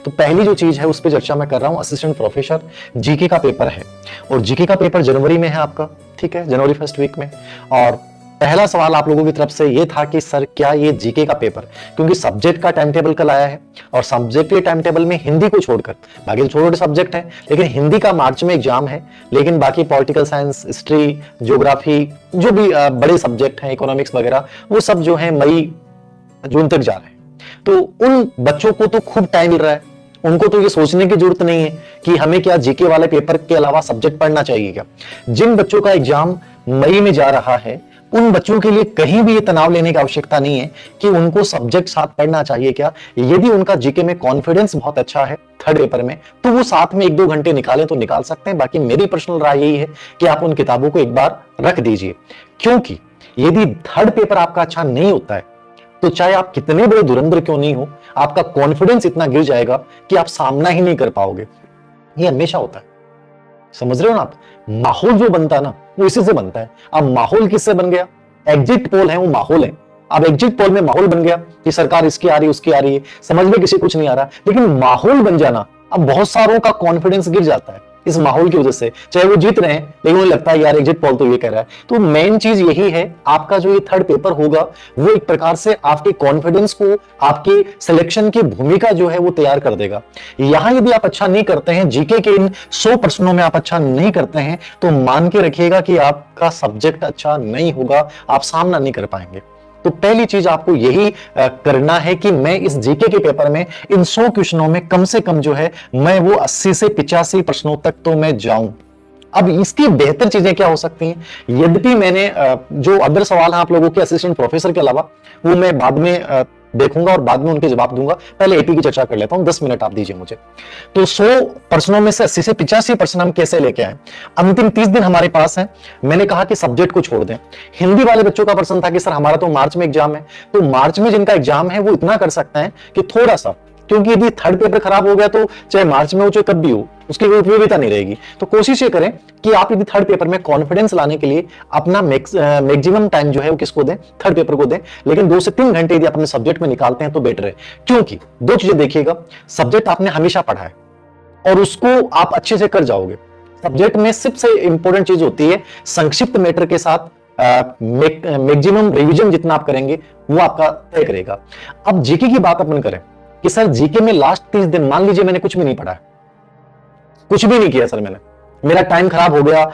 तो पहली जो चीज है उस पर चर्चा मैं कर रहा हूं, असिस्टेंट प्रोफेसर जीके का पेपर है और जीके का पेपर जनवरी में है आपका, ठीक है, जनवरी फर्स्ट वीक में। और पहला सवाल आप लोगों की तरफ से ये था कि सर क्या ये जीके का पेपर, क्योंकि सब्जेक्ट का टाइम टेबल कल आया है और सब्जेक्ट के टाइम टेबल में हिंदी को छोड़कर बाकी तो छोटे छोटे सब्जेक्ट हैं, लेकिन हिंदी का मार्च में एग्जाम है, लेकिन बाकी पॉलिटिकल साइंस, हिस्ट्री, ज्योग्राफी, जो भी बड़े सब्जेक्ट हैं, इकोनॉमिक्स वगैरह, वो सब जो है मई जून तक जा रहे हैं। तो उन बच्चों को तो खूब टाइम मिल रहा है, उनको तो ये सोचने की जरूरत नहीं है कि हमें क्या जीके वाले पेपर के अलावा सब्जेक्ट पढ़ना चाहिए क्या। जिन बच्चों का एग्जाम मई में जा रहा है उन बच्चों के लिए कहीं भी ये तनाव लेने की आवश्यकता नहीं है कि उनको सब्जेक्ट साथ पढ़ना चाहिए क्या। यदि उनका जीके में कॉन्फिडेंस बहुत अच्छा है थर्ड पेपर में, तो वो साथ में 1-2 घंटे निकालें तो निकाल सकते हैं। बाकी मेरी पर्सनल राय यही है कि आप उन किताबों को एक बार रख दीजिए, क्योंकि यदि थर्ड पेपर आपका अच्छा नहीं होता है तो चाहे आप कितने बड़े धुरंधर क्यों नहीं हो, आपका कॉन्फिडेंस इतना गिर जाएगा कि आप सामना ही नहीं कर पाओगे। ये हमेशा होता है, समझ रहे हो ना आप। माहौल जो बनता है ना वो इसी से बनता है। अब माहौल किससे बन गया? एग्जिट पोल है, वो माहौल है। अब एग्जिट पोल में माहौल बन गया कि सरकार इसकी आ रही है, उसकी आ रही है, समझ में किसी कुछ नहीं आ रहा, लेकिन माहौल बन जाना, अब बहुत सारों का कॉन्फिडेंस गिर जाता है इस माहौल की वजह से। चाहे वो जीत रहे हैं लेकिन उन्हें लगता है यार एग्जिट पोल तो ये कह रहा है। तो मेन चीज यही है, आपका जो ये थर्ड पेपर होगा वो एक प्रकार से आपके कॉन्फिडेंस को, आपके सिलेक्शन की भूमिका जो है वो तैयार कर देगा। यहां यदि आप अच्छा नहीं करते हैं, जीके के इन 100 प्रश्नों में आप अच्छा नहीं करते हैं, तो मान के रखिएगा कि आपका सब्जेक्ट अच्छा नहीं होगा, आप सामना नहीं कर पाएंगे। तो पहली चीज आपको यही करना है कि मैं इस जीके के पेपर में इन 100 क्वेश्चनों में कम से कम जो है मैं वो 80 से 85 प्रश्नों तक तो मैं जाऊं। अब इसकी बेहतर चीजें क्या हो सकती हैं? यद्यपि मैंने जो अदर सवाल हैं आप लोगों के असिस्टेंट प्रोफेसर के अलावा, वो मैं बाद में देखूंगा और बाद में उनके जवाब दूंगा। पहले एपी की चर्चा कर लेता हूं, 10 मिनट आप दीजिए मुझे। तो 100 प्रश्नों में से 80 से 85 प्रश्न हम कैसे लेके आए? अंतिम 30 दिन हमारे पास है। मैंने कहा कि सब्जेक्ट को छोड़ दें। हिंदी वाले बच्चों का प्रश्न था कि सर हमारा तो मार्च में एग्जाम है, तो मार्च में जिनका एग्जाम है वो इतना कर सकते हैं कि थोड़ा सा, क्योंकि यदि थर्ड पेपर खराब हो गया तो चाहे मार्च में हो चाहे कब भी हो, उसकी कोई उपयोगिता नहीं रहेगी। तो कोशिश ये करें कि आप यदि थर्ड पेपर में कॉन्फिडेंस लाने के लिए अपना मैक्सिमम टाइम जो है वो किसको दें? थर्ड पेपर को दें। लेकिन 2 से 3 घंटे यदि अपने सब्जेक्ट में निकालते हैं तो बेटर है, क्योंकि 2 चीजें देखिएगा, सब्जेक्ट आपने हमेशा पढ़ा है और उसको आप अच्छे से कर जाओगे। सब्जेक्ट में सबसे इंपॉर्टेंट चीज होती है संक्षिप्त मैटर के साथ मैक्सिमम रिवीजन जितना आप करेंगे वो आपका तय करेगा। अब जीके की बात अपन करें कि सर जीके में लास्ट 30 दिन मान लीजिए मैंने कुछ भी नहीं पढ़ा है, कुछ भी नहीं किया सर, मैंने, मेरा टाइम खराब हो गया,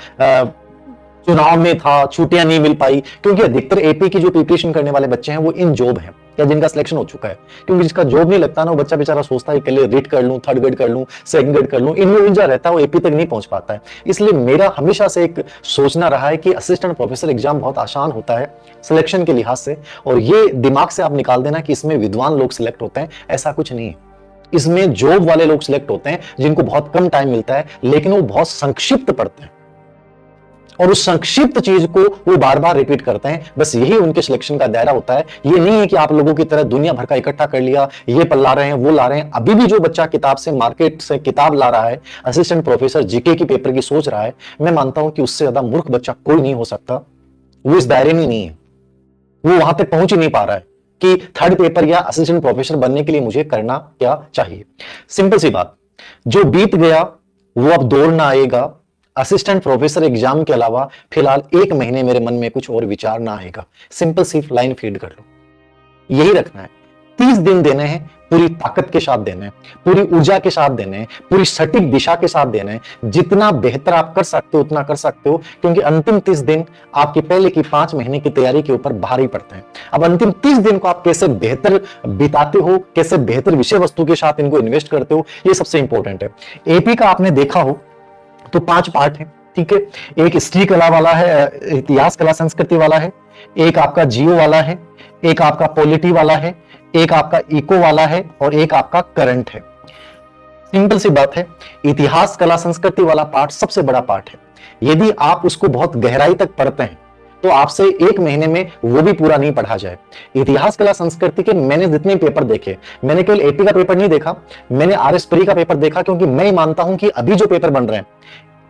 चुनाव में था, छुट्टियां नहीं मिल पाई, क्योंकि अधिकतर एपी की जो प्रिपरेशन करने वाले बच्चे हैं वो इन जॉब हैं या जिनका सिलेक्शन हो चुका है। क्योंकि जिसका जॉब नहीं लगता ना, वो बच्चा बेचारा सोचता है कि पहले रीड कर लूं, थर्ड ग्रेड कर लूं, सेकंड ग्रेड कर लूं, इनमें उलझा रहता है, वो एपी तक नहीं पहुंच पाता है। इसलिए मेरा हमेशा से एक सोचना रहा है कि असिस्टेंट प्रोफेसर एग्जाम बहुत आसान होता है सिलेक्शन के लिहाज से, और ये दिमाग से आप निकाल देना कि इसमें विद्वान लोग सिलेक्ट होते हैं, ऐसा कुछ नहीं है। इसमें जॉब वाले लोग सिलेक्ट होते हैं जिनको बहुत कम टाइम मिलता है, लेकिन वो बहुत संक्षिप्त पढ़ते हैं और उस संक्षिप्त चीज को वो बार बार रिपीट करते हैं। बस यही उनके सिलेक्शन का दायरा होता है। ये नहीं है कि आप लोगों की तरह दुनिया भर का इकट्ठा कर लिया, ये पढ़ ला रहे हैं, वो ला रहे हैं। अभी भी जो बच्चा किताब से, मार्केट से किताब ला रहा है, असिस्टेंट प्रोफेसर जीके की पेपर की सोच रहा है, मैं मानता हूं कि उससे ज्यादा मूर्ख बच्चा कोई नहीं हो सकता। वो इस दायरे में नहीं है, वो वहां तक पहुंच ही नहीं पा रहा है कि थर्ड पेपर या असिस्टेंट प्रोफेसर बनने के लिए मुझे करना क्या चाहिए। सिंपल सी बात, जो बीत गया वो अब दौड़ना आएगा। असिस्टेंट प्रोफेसर एग्जाम के अलावा फिलहाल 1 महीने मेरे मन में कुछ और विचार ना आएगा। सिंपल सी लाइन फीड कर लो, यही रखना है। 30 दिन देने हैं, पूरी ताकत के साथ देने हैं, पूरी ऊर्जा के साथ देने हैं, पूरी सटीक दिशा के साथ देने हैं। जितना बेहतर आप कर सकते हो उतना कर सकते हो, क्योंकि अंतिम 30 दिन आपके पहले की 5 महीने की तैयारी के ऊपर भारी पड़ते हैं। अब अंतिम 30 दिन को आप कैसे बेहतर बिताते हो, कैसे बेहतर विषय वस्तु के साथ इनको इन्वेस्ट करते हो, ये सबसे इंपॉर्टेंट है। एपी का आपने देखा हो तो 5 पार्ट है, ठीक है। एक हिस्ट्री कला वाला है, इतिहास कला संस्कृति वाला है, एक आपका जियो वाला है, एक आपका पॉलिटी वाला है, एक आपका इको वाला है और एक आपका करंट है। सिंपल सी बात है, इतिहास कला संस्कृति वाला पार्ट सबसे बड़ा पार्ट है। यदि आप उसको बहुत गहराई तक पढ़ते हैं तो आपसे 1 महीने में वो भी पूरा नहीं पढ़ा जाए। इतिहास कला संस्कृति के मैंने जितने पेपर देखे, मैंने केवल एपी का पेपर नहीं देखा, मैंने आरएस प्री का पेपर देखा, क्योंकि मैं मानता हूं कि अभी जो पेपर बन रहे हैं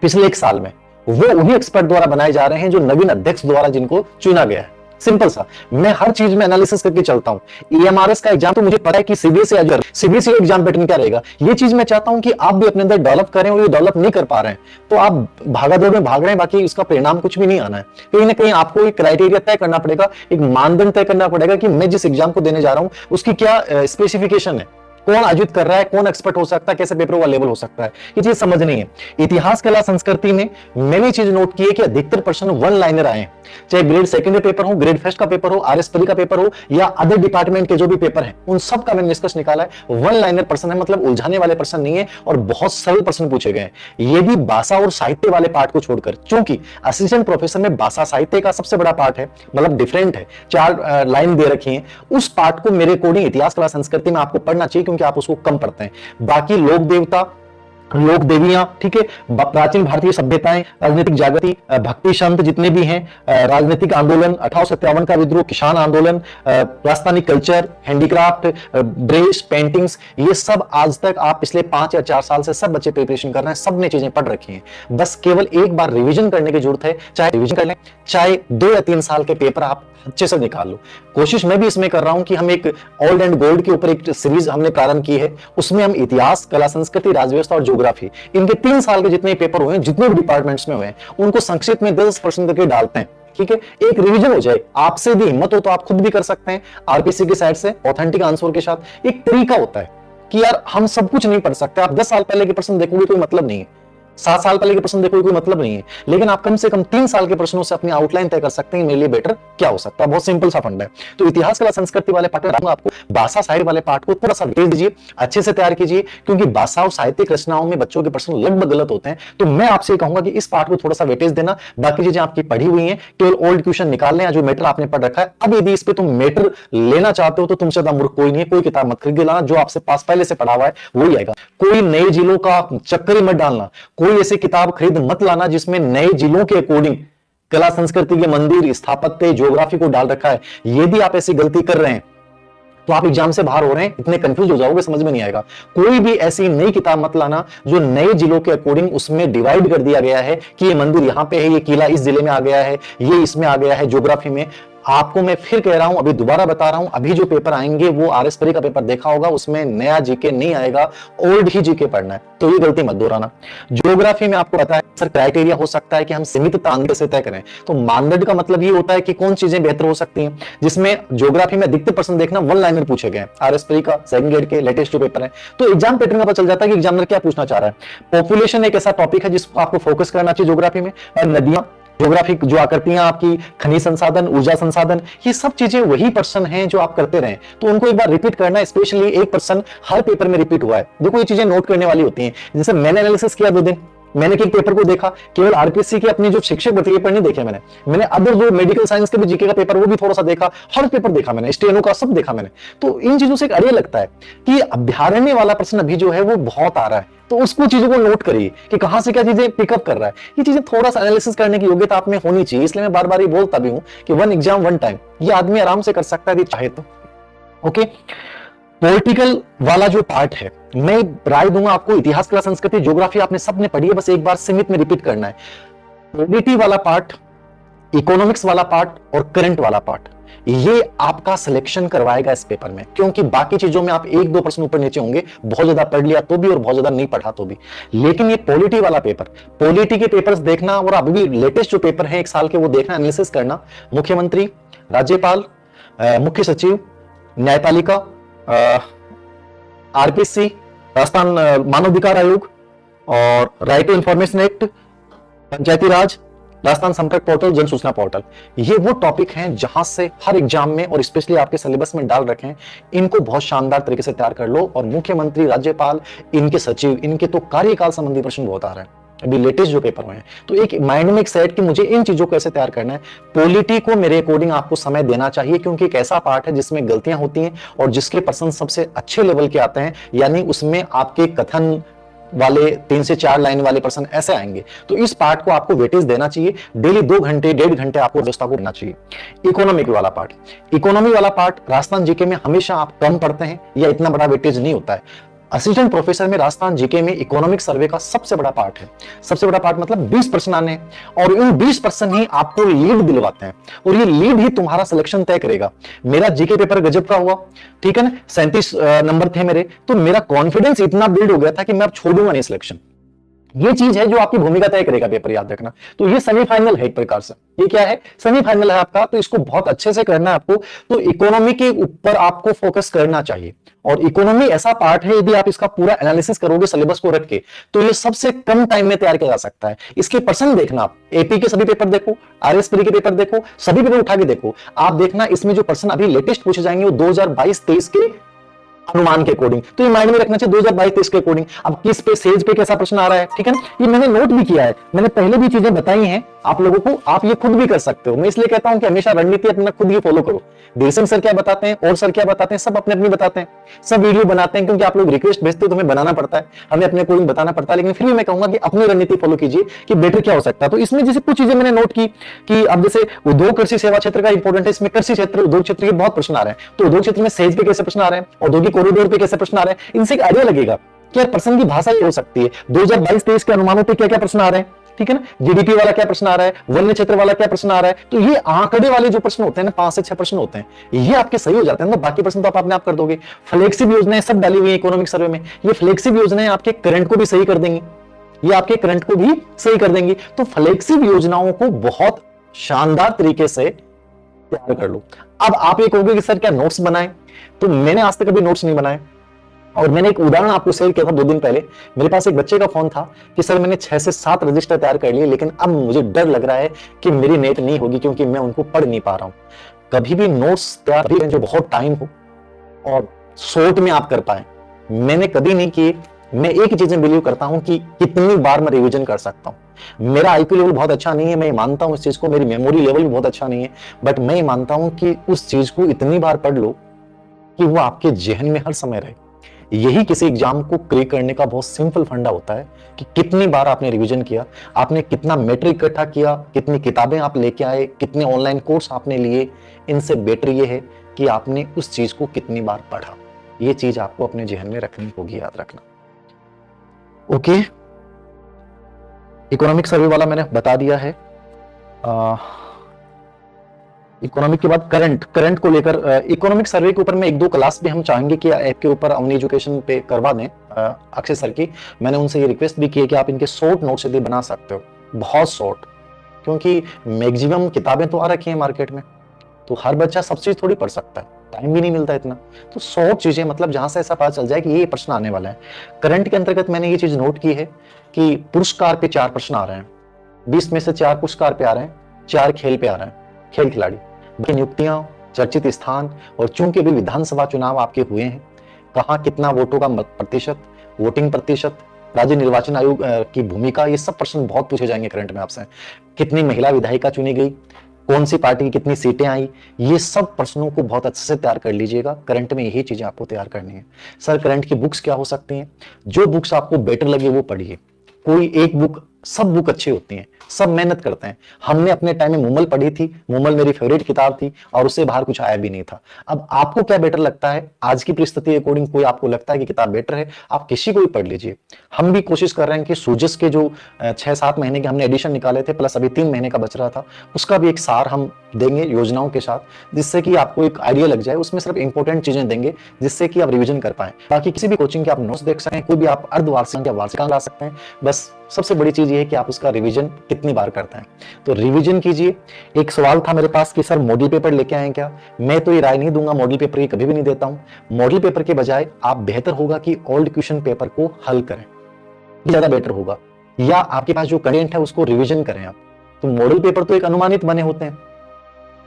पिछले 1 साल में, वो उन्हीं एक्सपर्ट द्वारा बनाए जा रहे हैं जो नवीन अध्यक्ष द्वारा जिनको चुना गया है। सिंपल सा, मैं हर चीज में एनालिसिस करके चलता हूं। ईएमआरएस का एग्जाम तो मुझे पता है कि सीबीएसई एग्जाम पैटर्न क्या रहेगा। ये चीज मैं चाहता हूं कि आप भी अपने अंदर डेवलप करें, और ये डेवलप नहीं कर पा रहे हैं तो आप भागादौड़ में भाग रहे हैं, बाकी इसका परिणाम कुछ भी नहीं आना है। कहीं ना कहीं आपको एक क्राइटेरिया तय करना पड़ेगा, एक मानदंड तय करना पड़ेगा कि मैं जिस एग्जाम को देने जा रहा हूं उसकी क्या स्पेसिफिकेशन है, कौन आयोजित कर रहा है, कौन एक्सपर्ट हो सकता है, कैसे पेपर वाला लेवल हो सकता है, ये चीज समझनी है। इतिहास, कला, संस्कृति में मैंने चीज नोट की है कि अधिकतर प्रश्न वन लाइनर आए, चाहे ग्रेड सेकंड पेपर हो, ग्रेड फर्स्ट का पेपर हो, आरएसपी का पेपर हो, या अदर डिपार्टमेंट के जो भी पेपर हैं, उन सब का मैंने निष्कर्ष निकाला है वन लाइनर प्रश्न है, मतलब उलझाने वाले प्रश्न नहीं है, और बहुत सरल प्रश्न पूछे गए। ये भी भाषा और साहित्य वाले पार्ट को छोड़कर, क्योंकि असिस्टेंट प्रोफेसर में भाषा साहित्य का सबसे बड़ा पार्ट है, मतलब डिफरेंट है, 4 लाइन दे रखी है, उस पार्ट को मेरे अकॉर्डिंग इतिहास, कला, संस्कृति में आपको पढ़ना चाहिए, क्योंकि आप उसको कम पढ़ते हैं। बाकी लोक देवता, लोक देवियां, ठीक है, प्राचीन भारतीय सभ्यताएं, राजनीतिक जागृति, भक्ति संत जितने भी हैं, राजनीतिक आंदोलन, 1857 का विद्रोह, किसान आंदोलन, Rajasthani culture, handicraft, dress, paintings, ये सब आज तक आप पिछले 5 या 4 साल से सब बच्चे प्रिपरेशन कर रहे हैं, सब ने चीजें पढ़ रखी हैं। बस केवल एक बार रिवीजन करने की जरूरत है, चाहे रिवीजन कर लें, चाहे 2 या 3 साल के पेपर आप अच्छे से निकाल लो। कोशिश मैं भी इसमें कर रहा हूं कि हम एक ओल्ड एंड गोल्ड के ऊपर एक सीरीज हमने प्रारंभ की है, उसमें हम इतिहास, कला, संस्कृति, राज्य व्यवस्था और ज्योग्राफी, इनके 3 साल के जितने पेपर हुए हैं, जितने भी डिपार्टमेंट्स में हुए हैं, उनको संक्षिप्त में 10% करके डालते हैं। ठीक है, एक रिवीजन हो जाए। आपसे भी हिम्मत हो तो आप खुद भी कर सकते हैं, आरपीसी की साइड से ऑथेंटिक आंसर के साथ। एक तरीका होता है कि यार हम सब कुछ नहीं पढ़ सकते, आप 10 साल पहले के प्रश्न देखोगे कोई मतलब नहीं है, 7 साल पहले के प्रश्न देखो कोई मतलब नहीं है, लेकिन आप कम से कम 3 साल के प्रश्नों से अपनी आउटलाइन तय कर सकते हैं, मेरे लिए बेटर क्या हो सकता है। बहुत सिंपल सा फंडा है। तो इतिहास, कला, संस्कृति वाले पार्ट में आपको भाषा साहित्य वाले पार्ट को थोड़ा सा वेटेज दीजिए, अच्छे से तैयार कीजिए, क्योंकि भाषा और साहित्यिक रचनाओं में बच्चों के प्रश्न लगभग गलत होते हैं। तो मैं आपसे कहूंगा कि इस पार्ट को थोड़ा सा वेटेज देना, बाकी चीजें आपकी पढ़ी हुई है, केवल ओल्ड क्वेश्चन निकाल लें, जो मैटर आपने पढ़ रखा है। अब यदि इस पे तुम मैटर लेना चाहते हो तो तुमसे ज्यादा मूर्ख कोई नहीं है। कोई किताब मत खरीद लाना, जो आपसे पास पहले से पढ़ा हुआ है वही आएगा। कोई नए जिलों का चक्कर ही मत डालना, कोई ऐसी किताब खरीद मत लाना जिसमें नए जिलों के अकॉर्डिंग कला, संस्कृति के मंदिर, स्थापत्य, ज्योग्राफी को डाल रखा है। यदि आप ऐसी गलती कर रहे हैं तो आप एग्जाम से बाहर हो रहे हैं, इतने कंफ्यूज हो जाओगे, समझ में नहीं आएगा। कोई भी ऐसी नई किताब मत लाना जो नए जिलों के अकॉर्डिंग उसमें डिवाइड कर दिया गया है कि ये मंदिर यहां पे है, ये किला इस जिले में आ गया है, ये इसमें आ गया है ज्योग्राफी में। आपको मैं फिर कह रहा हूं, अभी दोबारा बता रहा हूं, अभी जो पेपर आएंगे वो आरएसपी का पेपर देखा होगा, उसमें नया जीके नहीं आएगा, ओल्ड ही जीके पढ़ना है, तो ये गलती मत दोहराना। ज्योग्राफी में आपको पता है सर क्राइटेरिया हो सकता है कि हम सीमित अंक से तय करें, तो मानदंड का मतलब ये होता है कि कौन चीजें बेहतर हो सकती हैं, जिसमें ज्योग्राफी में अधिकतर प्रश्न देखना वन लाइनर पूछे गए आरएसपी का सेकंड ग्रेड के लेटेस्ट जो पेपर है। तो एग्जाम पैटर्न का पता चल जाता है कि एग्जामिनर क्या पूछना चाह रहा है। पॉपुलेशन एक ऐसा टॉपिक है जिसको आपको फोकस करना चाहिए ज्योग्राफी में, और नदियां, ज्योग्राफिक जो आकृतियां आपकी, खनिज संसाधन, ऊर्जा संसाधन, ये सब चीजें वही प्रश्न हैं जो आप करते रहे, तो उनको एक बार रिपीट करना, स्पेशली एक प्रश्न हर पेपर में रिपीट हुआ है। देखो ये चीजें नोट करने वाली होती हैं। जैसे मैंने एनालिसिस किया 2 दिन, मैंने एक पेपर को देखा, केवल आरपीसी के अपने जो शिक्षक बतलिए पर नहीं देखे मैंने अदर जो मेडिकल साइंस के भी जीके का पेपर वो भी थोड़ा सा देखा, हर पेपर देखा मैंने, स्टेनो का सब देखा मैंने। तो इन चीजों से एक अड़िया लगता है कि अभ्यारण्य वाला प्रश्न अभी जो है वो बहुत आ रहा है, तो उसको चीजों को नोट करिए कि कहां से क्या चीजें पिकअप कर रहा है। ये चीजें थोड़ा सा एनालिसिस करने की योग्यता आप में होनी चाहिए, इसलिए मैं बार बार ये बोलता भी हूं कि 1 एग्जाम 1 टाइम, ये आदमी आराम से कर सकता है यदि चाहे तो। ओके, पॉलिटिकल वाला जो पार्ट है, मैं राय दूंगा आपको, इतिहास, कला, संस्कृति, ज्योग्राफी आपने सबने पढ़ी है, बस एक बार सीमित में रिपीट करना है। पॉलिटी वाला पार्ट, इकोनॉमिक्स वाला पार्ट और करंट वाला पार्ट, ये आपका सिलेक्शन करवाएगा इस पेपर में, क्योंकि बाकी चीजों में आप 1-2 प्रश्न ऊपर नीचे होंगे, बहुत ज्यादा पढ़ लिया तो भी और बहुत ज्यादा नहीं पढ़ा तो भी। लेकिन ये पॉलिटी वाला पेपर, पॉलिटी के पेपर्स देखना, और अभी भी लेटेस्ट जो पेपर है 1 साल के वो देखना, एनालिसिस करना। मुख्यमंत्री, राज्यपाल, मुख्य सचिव, न्यायपालिका, आरपीसी, राजस्थान मानवाधिकार आयोग और राइट टू इंफॉर्मेशन एक्ट, पंचायती राज, राजस्थान संपर्क पोर्टल, जन सूचना पोर्टल, ये वो टॉपिक हैं जहां से हर एग्जाम में और स्पेशली आपके सिलेबस में डाल रखे हैं। इनको बहुत शानदार तरीके से तैयार कर लो। और मुख्यमंत्री, राज्यपाल, इनके सचिव, इनके तो कार्यकाल संबंधी प्रश्न बहुत आ रहे हैं अभी लेटेस्ट जो पेपर हुए हैं, तो एक माइंड में एक सेट कि मुझे इन चीजों को कैसे तैयार करना है। पॉलिटी को मेरे अकॉर्डिंग आपको समय देना चाहिए, क्योंकि एक ऐसा पार्ट है जिसमें गलतियां होती हैं और जिसके प्रश्न सबसे अच्छे लेवल के आते हैं, यानी उसमें आपके कथन वाले 3 से 4 लाइन वाले प्रश्न ऐसे आएंगे। तो इस पार्ट को आपको वेटेज देना चाहिए, डेली 2 घंटे 1.5 घंटे आपको व्यवस्था को करना चाहिए। इकोनॉमिक वाला पार्ट, इकोनॉमी वाला पार्ट राजस्थान जीके में हमेशा आप कम पढ़ते हैं या इतना बड़ा वेटेज नहीं होता है। असिस्टेंट प्रोफेसर में राजस्थान जीके में इकोनॉमिक सर्वे का सबसे बड़ा पार्ट है। सबसे बड़ा पार्ट मतलब 20% आने हैं और इन 20% ही आपको लीड दिलवाते हैं और ये लीड ही तुम्हारा सिलेक्शन तय करेगा। मेरा जीके पेपर गजब का हुआ, ठीक है ना, 37 नंबर थे मेरे, तो मेरा कॉन्फिडेंस इतना बिल्ड हो गया था कि मैं अब छोड़ूंगा नहीं सिलेक्शन। ये चीज है जो आपकी भूमिका तय करेगा पेपर, याद रखना। तो ये सेमीफाइनल है एक प्रकार से, ये क्या है, सेमीफाइनल है आपका, तो इसको बहुत अच्छे से करना है आपको। तो इकोनॉमी के ऊपर आपको फोकस करना चाहिए और इकोनॉमी ऐसा पार्ट है, यदि आप इसका पूरा एनालिसिस करोगे सिलेबस को रख के, तो ये सबसे कम टाइम में तैयार किया जा सकता है। इसके पर्सन देखना, आप एपी के सभी पेपर देखो, आरएसपी के पेपर देखो, सभी पेपर उठा के देखो, आप देखना इसमें जो पर्सन अभी लेटेस्ट पूछे जाएंगे वो 2022-23 के अनुमान के अकॉर्डिंग। तो ये माइंड में रखना चाहिए 2022-23 के अकॉर्डिंग। अब किस पे सेज पे कैसा प्रश्न आ रहा है, ठीक है ना, ये मैंने नोट भी किया है, मैंने पहले भी चीजें बताई हैं आप लोगों को, आप ये खुद भी कर सकते हो। मैं इसलिए कहता हूं कि हमेशा रणनीति अपना खुद ही फॉलो करो। देसन सर क्या बताते हैं और सर क्या बताते हैं, सब अपने अपनी बताते हैं, सब वीडियो बनाते हैं, क्योंकि आप लोग रिक्वेस्ट भेजते हो तो हमें बनाना पड़ता है, हमें अपने अकॉर्डिंग बताना पड़ता है। लेकिन फिर भी मैं कहूंगा कि अपनी रणनीति फॉलो कीजिए कि बेटर क्या हो सकता है। तो इसमें जैसे कुछ चीजें मैंने नोट की कि अब जैसे उद्योग कृषि सेवा क्षेत्र का इंपॉर्टेंट है, इसमें कृषि क्षेत्र उद्योग क्षेत्र के बहुत प्रश्न आ रहे हैं। तो उद्योग क्षेत्र में सेज पे कैसे प्रश्न आ रहे हैं, औद्योगिक कॉरिडोर पे कैसे प्रश्न आ रहे हैं, इनसे एक आइडिया लगेगा कि यार प्रश्न की भाषा ये हो सकती है। 2022-23 के अनुमानों पे क्या क्या प्रश्न आ रहे हैं, ठीक है ना, जीडीपी वाला क्या प्रश्न आ रहा है, वन्य क्षेत्र वाला क्या प्रश्न आ रहा है। तो ये आंकड़े वाले जो प्रश्न होते हैं ना, 5 से 6 प्रश्न होते हैं, ये आपके सही हो जाते हैं, तो बाकी प्रश्न तो आप अपने आप कर दोगे। फ्लेक्सिब योजनाएं सब डाली हुई है इकोनॉमिक सर्वे में, ये फ्लेक्सिब योजनाएं आपके करंट को भी सही कर देंगी, ये आपके करंट को भी सही कर देंगी। तो फ्लेक्सिब योजनाओं को बहुत शानदार तरीके से तैयार कर लो। अब आप ये कहोगे कि सर क्या नोट्स बनाए, तो मैंने आज तक कभी नोट्स नहीं बनाए और मैंने एक उदाहरण आपको शेयर किया था 2 दिन पहले। मेरे पास एक बच्चे का फोन था कि सर मैंने 6 से 7 रजिस्टर तैयार कर लिए, लेकिन अब मुझे डर लग रहा है कि मेरी नेट नहीं होगी क्योंकि मैं उनको पढ़ नहीं पा रहा हूं। कभी भी नोट्स तैयार करें जो बहुत टाइम हो और शॉर्ट में आप कर पाए, मैंने कभी नहीं किए। मैं एक चीज में बिलीव करता हूं कि कितनी बार मैं रिवीजन कर सकता हूं। मेरा आईक्यू लेवल बहुत अच्छा नहीं है, मैं मानता हूं इस चीज को, मेरी मेमोरी लेवल भी बहुत अच्छा नहीं है, बट मैं मानता हूं कि उस चीज को इतनी बार पढ़ लो कि वो आपके जहन में हर समय रहे। यही किसी एग्जाम को क्लियर करने का बहुत सिंपल फंडा होता है कि कितनी बार आपने रिवीजन किया, आपने कितना मैटेरियल इकट्ठा किया, कितनी किताबें आप लेके आए, कितने ऑनलाइन कोर्स आपने लिए। इनसे बेटर ये है कि आपने उस चीज को कितनी बार पढ़ा। ये चीज आपको अपने जहन में रखनी होगी, याद रखना। ओके, इकोनॉमिक सर्वे वाला मैंने बता दिया है। इकोनॉमिक के बाद करंट को लेकर इकोनॉमिक सर्वे के ऊपर में 1-2 क्लास भी हम चाहेंगे कि ऐप के ऊपर अवनी एजुकेशन पे करवा दें अक्षय सर की। मैंने उनसे ये रिक्वेस्ट भी की है कि आप इनके शॉर्ट नोट्स यदि बना सकते हो, बहुत शॉर्ट, क्योंकि मैक्सिमम किताबें तो आ रखी हैं मार्केट में, तो हर बच्चा सब चीज थोड़ी पढ़ सकता है, टाइम भी नहीं मिलता इतना। तो शॉर्ट चीजें, मतलब जहां से ऐसा पता चल जाए कि ये प्रश्न आने वाला है। करंट के अंतर्गत मैंने ये चीज नोट की है कि पुरस्कार पे 4 प्रश्न आ रहे हैं, 20 में से 4 पुरस्कार पे आ रहे हैं, 4 खेल पे आ रहे हैं, खेल खिलाड़ी। नियुक्तियां, चर्चित स्थान, और चूंकि भी विधानसभा चुनाव आपके हुए हैं, कहां कितना वोटों का प्रतिशत, वोटिंग प्रतिशत, राज्य निर्वाचन आयोग की भूमिका, ये सब प्रश्न बहुत पूछे जाएंगे करंट में आपसे। कितनी महिला विधायिका चुनी गई, कौन सी पार्टी की कितनी सीटें आई, ये सब प्रश्नों को बहुत अच्छे से तैयार कर लीजिएगा। करंट में यही चीजें आपको तैयार करनी है। सर करंट की बुक्स क्या हो सकती हैं, जो बुक्स आपको बेटर लगे वो पढ़िए। कोई एक बुक, सब बुक अच्छी होती हैं, सब मेहनत करते हैं। हमने अपने टाइम में मुमल पढ़ी थी, मुमल मेरी फेवरेट किताब थी और उससे बाहर कुछ आया भी नहीं था। अब आपको क्या बेटर लगता है, आज की परिस्थिति के अकॉर्डिंग कोई आपको लगता है कि किताब बेटर है, आप किसी को भी पढ़ लीजिए। हम भी कोशिश कर रहे हैं कि सूजस के जो 6-7 महीने के हमने एडिशन निकाले थे, प्लस अभी 3 महीने का बच रहा था, उसका भी एक सार हम देंगे योजनाओं के साथ, जिससे कि आपको एक आइडिया लग जाए। उसमें सिर्फ इंपॉर्टेंट चीजें देंगे जिससे कि आप रिवीजन कर पाए। बाकी किसी भी कोचिंग के आप नोट्स देख सकते हैं, कोई भी आप अर्धवार्षिक या वार्षिकांक ला सकते हैं। बस सबसे बड़ी चीज ये है कि आप उसका रिवीजन कितनी बार करते हैं, तो रिवीजन कीजिए। एक सवाल था मेरे पास कि सर मॉडल पेपर लेके आए क्या। मैं तो ये राय नहीं दूंगा, मॉडल पेपर की कभी भी नहीं देता हूं। मॉडल पेपर के बजाय आप बेहतर होगा कि ओल्ड क्वेश्चन पेपर को हल करें, ज्यादा बेटर होगा। या आपके पास जो कंटेंट है उसको रिवीजन करें आप। तो मॉडल पेपर तो एक अनुमानित बने होते हैं,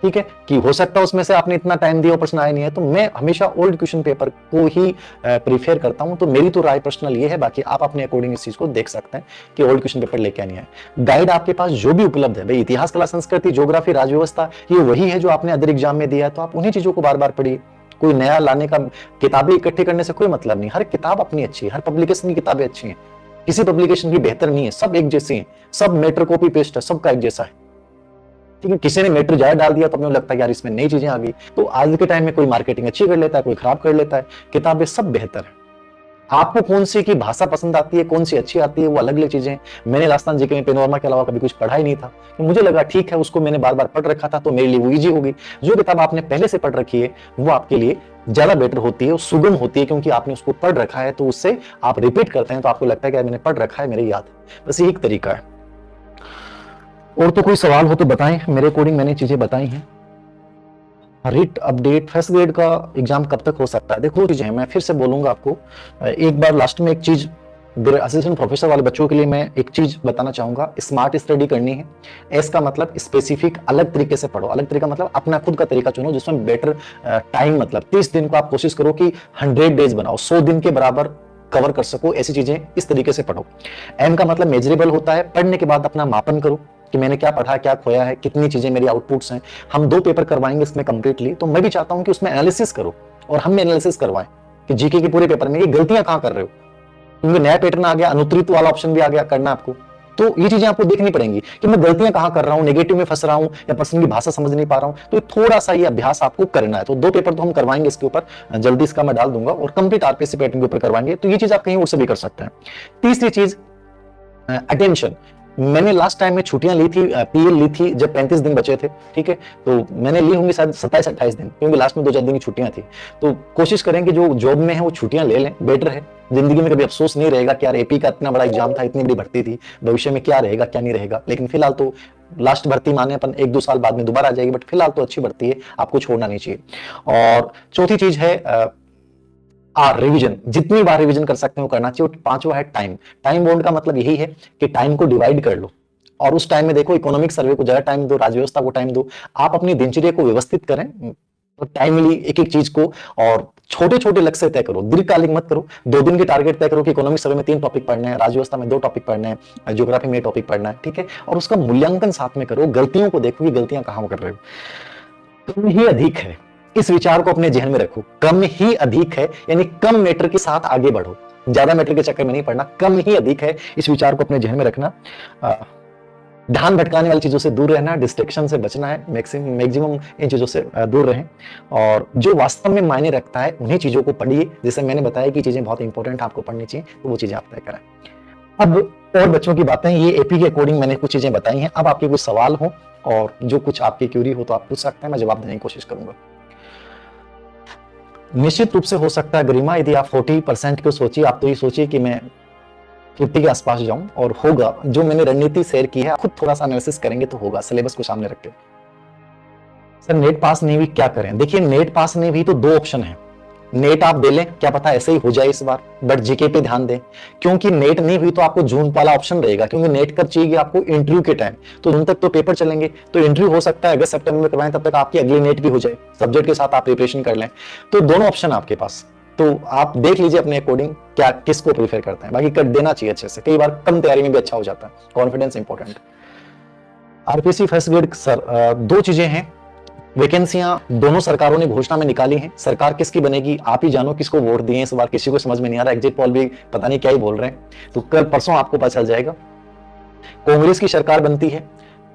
ठीक है, कि हो सकता है उसमें से आपने इतना टाइम दिया प्रश्न आए नहीं है। तो मैं हमेशा ओल्ड क्वेश्चन पेपर को ही प्रीफर करता हूं। तो मेरी तो राय पर्सनल ये है, बाकी आप अपने अकॉर्डिंग इस चीज को देख सकते हैं कि ओल्ड क्वेश्चन पेपर लेके आनी है। गाइड आपके पास जो भी उपलब्ध है भाई, इतिहास, कला, संस्कृति, ज्योग्राफी, राजव्यवस्था, ये वही है जो आपने अदर एग्जाम में दिया है, तो आप उन्हीं चीजों को बार बार पढ़िए। कोई नया लाने का, किताबें इकट्ठी करने से कोई मतलब नहीं। हर किताब अपनी अच्छी है, हर पब्लिकेशन की किताबें अच्छी हैं, किसी पब्लिकेशन की बेहतर नहीं है, सब एक जैसी हैं, सब मैटर कॉपी पेस्ट है, सबका एक जैसा है। ठीक है, किसी ने मैटर ज्यादा डाल दिया तो अपने लगता है यार इसमें नई चीजें आ गई। तो आज के टाइम में कोई मार्केटिंग अच्छी कर लेता है, कोई खराब कर लेता है, किताबें सब बेहतर है। आपको कौन सी की भाषा पसंद आती है, कौन सी अच्छी आती है, वो अलग अलग चीजें हैं। मैंने राजस्थान जीके में पेनोरमा के अलावा कभी कुछ पढ़ा ही नहीं था, तो मुझे लगा ठीक है, उसको मैंने बार बार पढ़ रखा था तो मेरे लिए वो इजी होगी। जो किताब आपने पहले से पढ़ रखी है वो आपके लिए ज्यादा बेटर होती है, सुगम होती है, क्योंकि आपने उसको पढ़ रखा है, तो उससे आप रिपीट करते हैं तो आपको लगता है कि मैंने पढ़ रखा है, मेरे याद है। बस यही एक तरीका है। और तो कोई सवाल हो तो बताएं, मेरे अकॉर्डिंग मैंने चीजें बताई हैं। रिट अपडेट फर्स्ट ग्रेड का एग्जाम कब तक हो सकता है? देखो चीजें, मैं फिर से बोलूंगा आपको एक बार लास्ट में एक चीज, असिस्टेंट प्रोफेसर वाले बच्चों के लिए मैं एक चीज बताना चाहूंगा। स्मार्ट स्टडी करनी है, एस का मतलब स्पेसिफिक, अलग तरीके से पढ़ो। अलग तरीका मतलब अपना खुद का तरीका चुनो जिसमें बेटर टाइम, मतलब 30 दिन को आप कोशिश करो कि 100 डेज बनाओ, 100 दिन के बराबर कवर कर सको, ऐसी चीजें इस तरीके से पढ़ो। एम का मतलब मेजरेबल होता है, पढ़ने के बाद अपना मापन करो कि मैंने क्या पढ़ा, क्या खोया है, कितनी चीजें मेरी आउटपुट्स हैं। हम 2 पेपर करवाएंगे इसमें कंप्लीटली, तो मैं भी चाहता हूं कि उसमें एनालिसिस करो और हम एनालिसिस करवाएं कि जीके के पूरे पेपर में ये गलतियां कहां कर रहे हो, क्योंकि नया पैटर्न आ गया, अनुत्तरित वाला ऑप्शन भी आ गया करना आपको। तो ये चीजें आपको देखनी पड़ेंगी कि मैं गलतियां कहां कर रहा हूं, नेगेटिव में फंस रहा हूं या पर्सन की भाषा समझ नहीं पा रहा हूं। तो थोड़ा सा ये अभ्यास आपको करना है। तो 2 पेपर तो हम करवाएंगे इसके ऊपर, जल्दी इसका मैं डाल दूंगा, और कंप्लीट आरपीसी पैटर्न के ऊपर करवाएंगे। तो ये चीज आप कहीं और से भी कर सकते हैं। तीसरी चीज, अटेंशन। मैंने लास्ट टाइम में छुट्टियां ली थी, पीएल ली थी जब 35 दिन बचे थे, ठीक है, तो मैंने ली होंगी शायद 27-28 दिन, क्योंकि लास्ट में 2-4 दिन की छुट्टियां थी। तो कोशिश करें कि जो जॉब में है वो छुट्टियां ले लें, बेटर है। जिंदगी में कभी अफसोस नहीं रहेगा कि यार एपी का इतना बड़ा एग्जाम था, इतनी बड़ी भर्ती थी, भविष्य में क्या रहेगा क्या नहीं रहेगा। लेकिन फिलहाल तो लास्ट भर्ती माने अपन 1-2 साल बाद में दोबारा आ जाएगी, बट फिलहाल तो अच्छी भर्ती है, आपको छोड़ना नहीं चाहिए। और चौथी चीज है रिवीजन, जितनी बार रिवीजन कर सकते हो करना चाहिए। और 5वां है टाइम। टाइम बाउंड का मतलब यही है कि टाइम को डिवाइड कर लो, और उस टाइम में देखो इकोनॉमिक सर्वे को ज्यादा टाइम दो, राज्य व्यवस्था को टाइम दो। आप अपनी दिनचर्या को व्यवस्थित करें, तो टाइमली एक एक चीज को, और छोटे छोटे लक्ष्य तय करो, दीर्घकालिक मत करो। 2 दिन की टारगेट तय करो कि इकोनॉमिक सर्वे में 3 टॉपिक पढ़ने हैं, राज्य व्यवस्था में 2 टॉपिक पढ़ने हैं, ज्योग्राफी में टॉपिक पढ़ना है, ठीक है। और उसका मूल्यांकन साथ में करो, गलतियों को देखो कि गलतियां कहां कर रहे हो। तुम ही अधिक है, इस विचार को अपने जहन में रखो। कम ही अधिक है, यानी कम मैटर के साथ आगे बढ़ो, ज्यादा मैटर के चक्कर में नहीं पड़ना, कम ही अधिक है, इस विचार को अपने जहन में रखना। ध्यान भटकाने वाली चीजों से दूर रहना, डिस्ट्रैक्शन से बचना है, मैक्सिमम इन चीजों से दूर रहें। और जो वास्तव में मायने रखता है उन्हीं चीजों को पढ़िए। जैसे मैंने बताया कि चीजें बहुत इंपॉर्टेंट आपको पढ़नी चाहिए, तो वो चीजें आप तय करें। अब और बच्चों की बातें, ये एपी के अकॉर्डिंग मैंने कुछ चीजें बताई हैं। अब आपके कुछ सवाल हो और जो कुछ आपकी क्यूरी हो तो आप पूछ सकते हैं, मैं जवाब देने की कोशिश करूंगा। निश्चित रूप से हो सकता है गरिमा, यदि आप 40% को सोचिए, आप तो ये सोचिए कि मैं 50 के आसपास जाऊं, और होगा। जो मैंने रणनीति शेयर की है, खुद थोड़ा सा एनालिसिस करेंगे तो होगा, सिलेबस को सामने रख के। सर नेट पास नहीं हुई क्या करें? देखिए नेट पास नहीं हुई तो 2 ऑप्शन है। नेट आप दे लें, क्या पता ऐसे ही हो जाए इस बार, बट जीके पे ध्यान दें, क्योंकि नेट नहीं हुई तो आपको जून वाला ऑप्शन रहेगा, क्योंकि नेट कब चाहिए आपको? इंटरव्यू के टाइम। तो जून तक तो पेपर चलेंगे, तो इंटरव्यू हो सकता है अगस्त सितंबर में करवाएं, तब तक आपकी अगली नेट भी हो जाए, सब्जेक्ट के साथ आप प्रिपरेशन कर लें। तो दोनों ऑप्शन आपके पास, तो आप देख लीजिए अपने अकॉर्डिंग क्या किसको प्रीफर करते हैं। बाकी कर देना चाहिए अच्छे से, कई बार कम तैयारी में भी अच्छा हो जाता है, confidence important. RPC first grade sir 2 चीजें हैं, वैकेंसियां दोनों सरकारों ने घोषणा में निकाली हैं। सरकार किसकी बनेगी आप ही जानो, किसको वोट दिए इस बार किसी को समझ में नहीं आ रहा, एग्जिट पोल भी पता नहीं क्या ही बोल रहे हैं, तो कल परसों आपको पता चल जाएगा। कांग्रेस की सरकार बनती है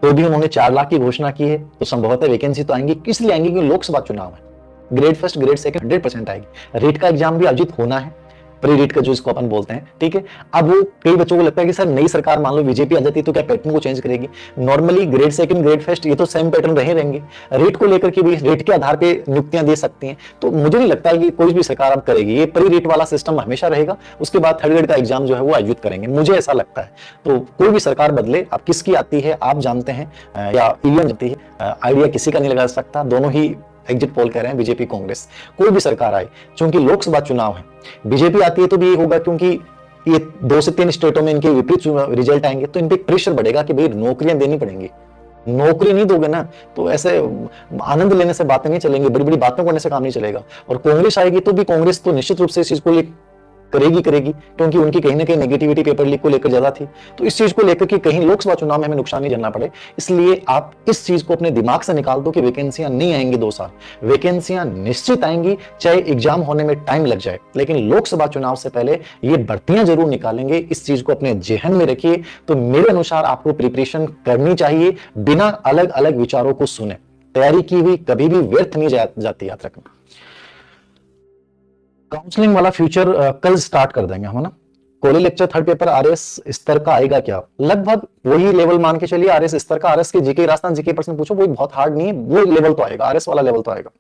तो भी उन्होंने 4 लाख की घोषणा की है, तो संभवतः वैकेंसी तो आएंगी। किस लिए आएंगी? क्योंकि लोकसभा चुनाव है, ग्रेड फर्स्ट ग्रेड सेकंड 100% आएगी। रीट का एग्जाम भी आयोजित होना है, प्री रीट का जो इसको अपन बोलते हैं, ठीक है। अब वो कई बच्चों को लगता है कि सर नई सरकार मान लो बीजेपी आ जाती तो क्या पैटर्न को चेंज करेगी? Normally grade second grade first ये तो सेम पैटर्न रहे रहेंगे, रीट को लेकर के भी रेट के आधार पे नियुक्तियां दे सकती हैं। तो मुझे नहीं लगता है कि कोई भी सरकार अब करेगी, ये प्री रीट वाला सिस्टम हमेशा रहेगा, उसके बाद थर्ड ग्रेड का एग्जाम जो है वो आयोजित करेंगे, मुझे ऐसा लगता है। तो कोई भी सरकार बदले, अब किसकी आती है आप जानते हैं, या ईवीएम जानती है, आइडिया किसी का नहीं लगा सकता। दोनों ही एग्जिट पोल कह रहे हैं बीजेपी कांग्रेस, कोई भी सरकार आए, क्योंकि लोकसभा चुनाव है। बीजेपी आती है तो भी ये होगा, क्योंकि ये 2 से 3 स्टेटों में इनके विपरीत रिजल्ट आएंगे, तो इन पे प्रेशर बढ़ेगा कि भाई नौकरियां देनी पड़ेंगी। नौकरी नहीं दोगे ना तो ऐसे आनंद लेने से बातें नहीं चलेंगी, बड़ी बड़ी बातों करने से काम नहीं चलेगा। और कांग्रेस आएगी तो भी कांग्रेस तो निश्चित रूप से इस चीज को करेगी, क्योंकि उनकी कहीं ना कहीं नेगेटिविटी पेपर लीक को लेकर ज्यादा थी। तो इस चीज को लेकर कि कहीं लोकसभा चुनाव में हमें नुकसान नहीं झेलना पड़े, इसलिए आप इस चीज को अपने दिमाग से निकाल दो कि वैकेंसियां नहीं आएंगी 2 साल, वैकेंसियां निश्चित आएंगी, चाहे एग्जाम होने में टाइम लग जाए, लेकिन लोकसभा चुनाव से पहले ये भर्तियां जरूर निकालेंगे। इस चीज को अपने जेहन में रखिए। तो मेरे अनुसार आपको प्रिपरेशन करनी चाहिए, बिना अलग अलग विचारों को सुने। तैयारी की हुई कभी भी व्यर्थ नहीं जाती, याद रखना। काउंसलिंग वाला फ्यूचर कल स्टार्ट कर देंगे हम, है ना। कोली लेक्चर थर्ड पेपर आरएस स्तर का आएगा क्या? लगभग वही लेवल मान के चलिए, आरएस स्तर का। आरएस के जीके राजस्थान जीके प्रश्न पूछो, वो बहुत हार्ड नहीं है, वो लेवल तो आएगा, आरएस वाला लेवल तो आएगा।